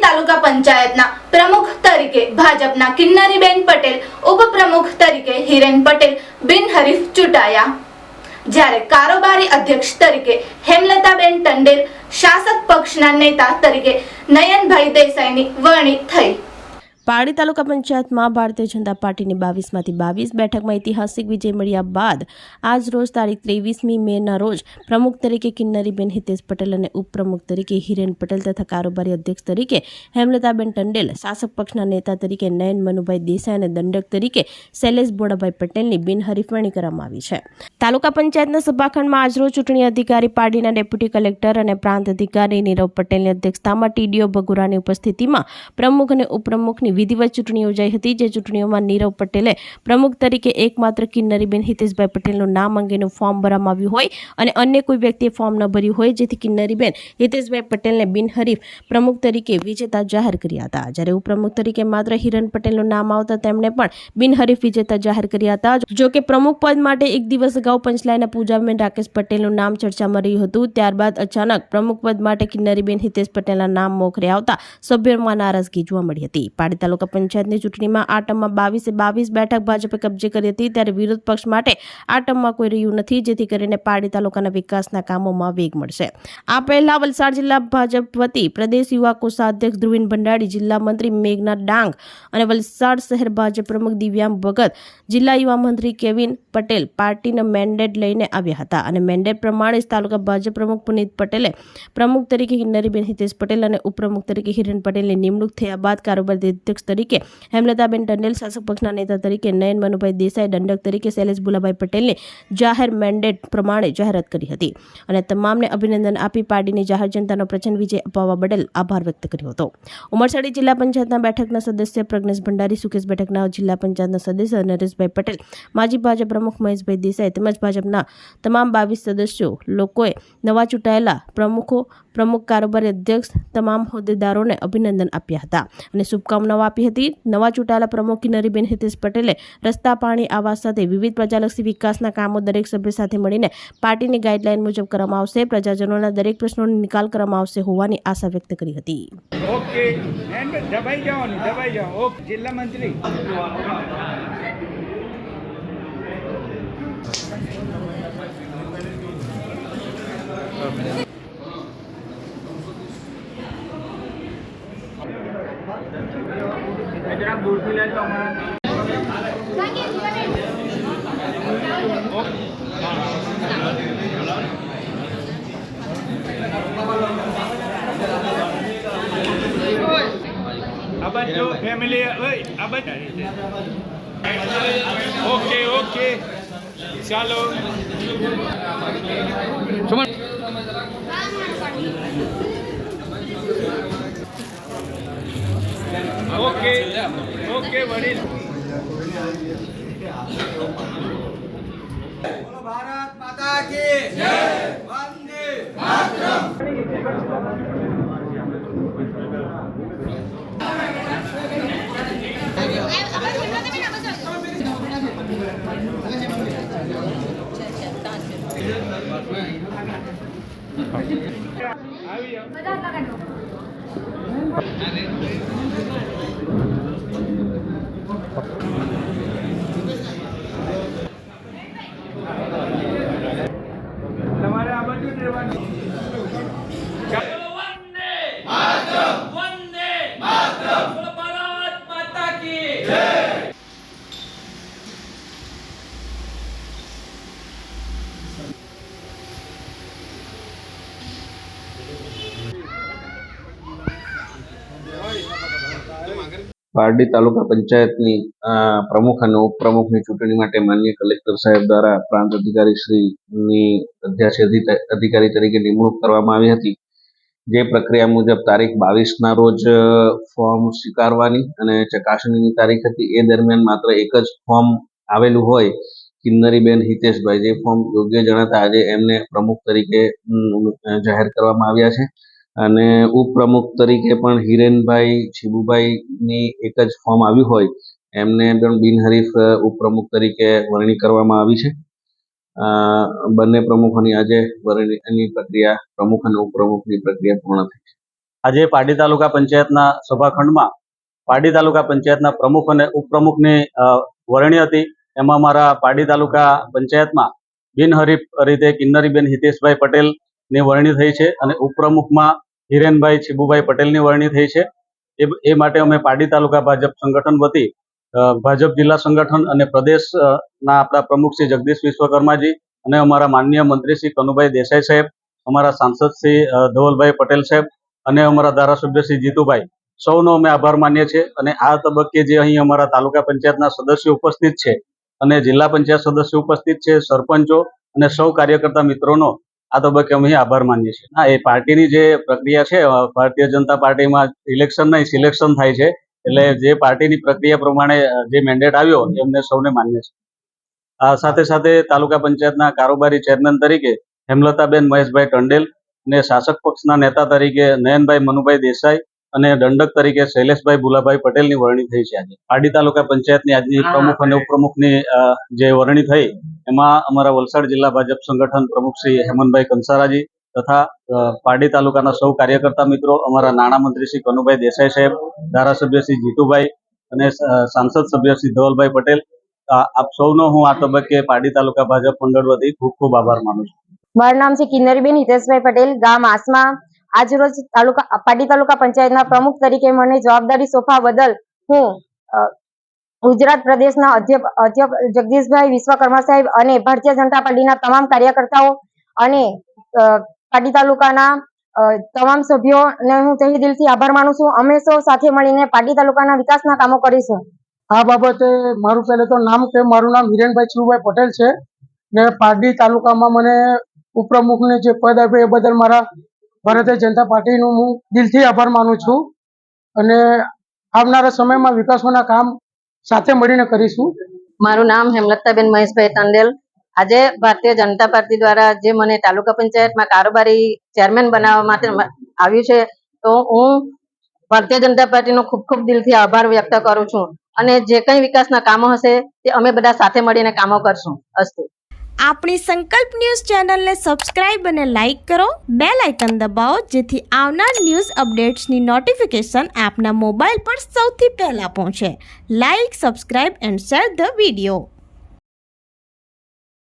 તાલુકા પંચાયતના પ્રમુખ તરીકે ભાજપના કિન્નરીબેન પટેલ, ઉપપ્રમુખ તરીકે હિરેન પટેલ બિનહરીફ ચૂંટાયા, જ્યારે કારોબારી અધ્યક્ષ તરીકે હેમલતાબેન ટંડેલ, શાસક પક્ષના નેતા તરીકે નયનભાઈ દેસાઈની વરણી થઈ। પારડી તાલુકા પંચાયતમાં ભારતીય જનતા પાર્ટીની 22માંથી 22 બેઠકમાં ઐતિહાસિક વિજય મળ્યા બાદ આજ રોજ તારીખ 23મી મેના રોજ પ્રમુખ તરીકે કિન્નરીબેન હિતેશ પટેલ અને ઉપપ્રમુખ તરીકે હિરેન પટેલ તથા કારોબારી અધ્યક્ષ તરીકે હેમલતાબેન ટંડેલ, શાસક પક્ષના નેતા તરીકે નયન મનુભાઈ દેસાઈ અને દંડક તરીકે શૈલેષ બોડાભાઈ પટેલની બિનહરીફ વરણી કરવામાં આવી છે। તાલુકા પંચાયતના સભાખંડમાં આજરોજ ચૂંટણી અધિકારી પારડીના ડેપ્યુટી કલેક્ટર અને પ્રાંત અધિકારી નીરવ પટેલની અધ્યક્ષતામાં ટીડીઓ બગુરાની ઉપસ્થિતિમાં પ્રમુખ અને ઉપપ્રમુખની વિધિવત ચૂંટણી યોજાઈ હતી। જે ચૂંટણીઓમાં નીરવ પટેલે પ્રમુખ તરીકે એકમાત્ર કિન્નરીબેન હિતેશભાઈ પટેલનું નામ અંગેનું ફોર્મ ભરવામાં આવ્યું હોય અને અન્ય કોઈ વ્યક્તિએ ફોર્મ ન ભર્યું હોય, જેથી કિન્નરીબેન હિતેશભાઈ પટેલને બિનહરીફ પ્રમુખ તરીકે વિજેતા જાહેર કર્યા હતા। જ્યારે ઉપપ્રમુખ તરીકે માત્ર હિરેન પટેલનું નામ આવતા તેમણે પણ બિનહરીફ વિજેતા જાહેર કર્યા હતા। જો કે પ્રમુખ પદ માટે એક દિવસ અગાઉ પંચલાયના પૂજાબેન રાકેશ પટેલનું નામ ચર્ચામાં રહ્યું હતું। ત્યારબાદ અચાનક પ્રમુખ પદ માટે કિન્નરીબેન હિતેશ પટેલના નામ મોખરે આવતા સભ્યોમાં નારાજગી જોવા મળી હતી। પારડી તાલુકા પંચાયતની ચૂંટણીમાં આ ટર્મમાં 22 બેઠક ભાજપે કબજે કરી હતી, ત્યારે વિરોધ પક્ષ માટે આ ટર્મમાં કોઈ રહ્યું નથી, જેથી કરીને પારડી તાલુકાના વિકાસના કામોમાં વેગ મળશે। આ પહેલા વલસાડ જિલ્લા ભાજપ વતી પ્રદેશ યુવા કોષાધ્યક્ષ ધ્રુવીન ભંડારી, જિલ્લા મંત્રી મેઘના ડાંગ અને વલસાડ શહેર ભાજપ પ્રમુખ દિવ્યાંગ ભગત, જિલ્લા યુવા મંત્રી કેવિન પટેલ પાર્ટીનો મેન્ડેટ લઈને આવ્યા હતા અને મેન્ડેટ પ્રમાણે તાલુકા ભાજપ પ્રમુખ પુનિત પટેલે પ્રમુખ તરીકે કિન્નરીબેન હિતેશ પટેલ અને ઉપપ્રમુખ તરીકે હિરેન પટેલની નિમણૂક થયા બાદ કારોબારી અધ્યક્ષ તરીકે હેમલતાબેન ટંડેલ, શાસક પક્ષના નેતા તરીકે નયન મનુભાઈ દેસાઈ, દંડક તરીકે શૈલેષ બોલાભાઈ પટેલની જાહેર મેન્ડેટ પ્રમાણે જાહેરાત કરી હતી અને તમામને અભિનંદન આપી પાર્ટીની જાહેર જનતાનો પ્રચંડ વિજય અપાવવા બદલ આભાર વ્યક્ત કર્યો હતો। ઉમરસાડી જિલ્લા પંચાયતના બેઠકના સદસ્ય પ્રજ્ઞેશ ભંડારી, સુકેશ બેઠકના જિલ્લા પંચાયતના સદસ્ય નરેશભાઈ પટેલ, માજી ભાજપ પ્રમુખ મહેશભાઈ દેસાઈ તેમજ ભાજપના તમામ 22 સદસ્યો લોકોએ નવા ચૂંટાયેલા પ્રમુખો, પ્રમુખ, કારોબારી અધ્યક્ષ તમામ હોદ્દેદારોને અભિનંદન આપ્યા હતા અને શુભકામનાઓ આપી હતી। નવા ચૂંટાયેલા પ્રમુખ કિન્નરીબેન હિતેશ પટેલે રસ્તા, પાણી, આવાસ સાથે વિવિધ પ્રજાલક્ષી વિકાસના કામો દરેક સભ્ય સાથે મળીને પાર્ટીની ગાઈડલાઈન મુજબ કરવામાં આવશે। પ્રજાજનોના દરેક પ્રશ્નોનો નિકાલ કરવામાં આવશે હોવાની આશા વ્યક્ત કરી હતી। ઓકે, દબાઈ જવાનું, દબાઈ જાઓ। ઓકે, જિલ્લા મંત્રી જરાક દૂરથી લે તો અબજો ફેમિલી ઓકે ઓકે ચાલો ઓકે ઓકે વડીલ ભારત માતા કી જય, વંદે માતરમ। તમારે આ બાજુ જ રહેવાનું। વંદે માતરમ, વંદે માતરમ, ભારત માતા કી જય। પારડી તાલુકા પંચાયતની પ્રમુખ અને ઉપપ્રમુખની ચૂંટણી માટે માનનીય કલેક્ટર સાહેબ દ્વારા પ્રાંત અધિકારી શ્રીની અધ્યક્ષ અધિકારી તરીકે નિમણૂક કરવામાં આવી હતી। જે પ્રક્રિયા મુજબ તારીખ 22ના રોજ ફોર્મ સ્વીકારવાની અને ચકાસણીની તારીખ હતી। એ દરમિયાન માત્ર એક જ ફોર્મ આવેલું હોય, કિન્નરીબેન હિતેશભાઈ, જે ફોર્મ યોગ્ય જણાતા આજે એમને પ્રમુખ તરીકે જાહેર કરવામાં આવ્યા છે અને ઉપપ્રમુખ તરીકે પણ હિરેનભાઈ છીબુભાઈની એક જ ફોર્મ આવ્યું હોય, એમને પણ બિનહરીફ ઉપપ્રમુખ તરીકે વરણી કરવામાં આવી છે। બંને પ્રમુખોની આજે વરણીની પ્રક્રિયા, પ્રમુખ અને ઉપપ્રમુખની પ્રક્રિયા પૂર્ણ થઈ છે। આજે પારડી તાલુકા પંચાયતના સભાખંડમાં પારડી તાલુકા પંચાયતના પ્રમુખ અને ઉપપ્રમુખની વરણી હતી. એમાં મારા પારડી તાલુકા પંચાયતમાં બિનહરીફ રીતે કિન્નરીબેન હિતેશભાઈ પટેલની વરણી થઈ છે અને ઉપપ્રમુખમાં હિરેનભાઈ છીબુભાઈ પટેલની વરણી થઈ છે. એ માટે અમે પારડી તાલુકા ભાજપ સંગઠન વતી ભાજપ જિલ્લા સંગઠન અને પ્રદેશના આપણા પ્રમુખ શ્રી જગદીશ વિશ્વકર્માજી અને અમારા માનનીય મંત્રી શ્રી કનુભાઈ દેસાઈ સાહેબ, અમારા સાંસદ શ્રી ધવલભાઈ પટેલ સાહેબ અને અમારા ધારાસભ્ય શ્રી જીતુભાઈ, સૌનો અમે આભાર માનીએ છીએ. અને આ તબક્કે જે અહીં અમારા તાલુકા પંચાયતના સદસ્યો ઉપસ્થિત છે અને જિલ્લા પંચાયત સદસ્યો ઉપસ્થિત છે, સરપંચો અને સૌ કાર્યકર્તા મિત્રોનો આ તબક્કે અમે આભાર માનીએ છીએ. હા, એ પાર્ટીની જે પ્રક્રિયા છે, ભારતીય જનતા પાર્ટીમાં ઇલેક્શન નહીં સિલેક્શન થાય છે, એટલે જે પાર્ટીની પ્રક્રિયા પ્રમાણે જે મેન્ડેટ આવ્યો એમને સૌને માન્ય છે. સાથે સાથે તાલુકા પંચાયતના કારોબારી ચેરમેન તરીકે હેમલતાબેન મહેશભાઈ ટંડેલ અને શાસક પક્ષના નેતા તરીકે નયનભાઈ મનુભાઈ દેસાઈ અને દંડક તરીકે શૈલેષભાઈ ભુલાભાઈ પટેલની વરણી થઈ છે. આજે પારડી તાલુકા પંચાયતની આજની પ્રમુખ અને ઉપપ્રમુખની જે વરણી થઈ એમાં અમારા વલસાડ જિલ્લા ભાજપ સંગઠન પ્રમુખ શ્રી હેમંતભાઈ કંસારાજી તથા પારડી તાલુકાના સૌ કાર્યકર્તા મિત્રો, અમારા નાણામંત્રી શ્રી કનુભાઈ દેસાઈ સાહેબ, ધારાસભ્ય શ્રી જીતુભાઈ અને સાંસદ સભ્ય શ્રી ધવલભાઈ પટેલ, આપ સૌનો હું આ તબક્કે પારડી તાલુકા ભાજપ મંડળ વતી ખૂબ ખૂબ આભાર માનું છું. મારું નામ છે કિન્નરીબેન હિતેશભાઈ પટેલ, ગામ આસમા. આજરોજ પારડી તાલુકા પંચાયતના પ્રમુખ તરીકે મને જવાબદારી સોંપવા બદલ હું ગુજરાત પ્રદેશના અધ્યક્ષ જગદીશભાઈ વિશ્વકર્મા સાહેબ અને ભારતીય જનતા પાર્ટીના તમામ કાર્યકર્તાઓ અને પારડી તાલુકાના તમામ સભ્યોને હું તહે દિલથી આભાર માનું છું. અમે સૌ સાથે મળીને પારડી તાલુકાના વિકાસના કામો કરીશું. આ બાબતે મારું પહેલે તો મારું નામ હિરેનભાઈ છીબુભાઈ પટેલ છે ને પારડી તાલુકામાં મને ઉપપ્રમુખને જે પદ આપ્યું એ બદલ મારા ભારતીય જનતા પાર્ટીનું હું દિલથી આભાર માનું છું અને આવનારા સમયમાં વિકાસોના કામ સાથે મળીને કરીશું. મારું નામ હેમલતાબેન મહેશભાઈ ટંડેલ. આજે ભારતીય જનતા પાર્ટી દ્વારા જે મને તાલુકા પંચાયતમાં કારોબારી ચેરમેન બનાવવા માટે આવ્યું છે, તો હું ભારતીય જનતા પાર્ટીનો ખૂબ ખૂબ દિલથી આભાર વ્યક્ત કરું છું અને જે કંઈ વિકાસના કામો હશે તે અમે બધા સાથે મળીને કામો કરશું. અસ્તુ. આપણી સંકલ્પ ન્યૂઝ ચેનલને સબસ્ક્રાઇબ અને લાઇક કરો, બેલ આઇકન દબાવો જેથી આવનાર ન્યૂઝ અપડેટ્સની નોટિફિકેશન આપના મોબાઈલ પર સૌથી પહેલા પહોંચે. Like, subscribe and share the video.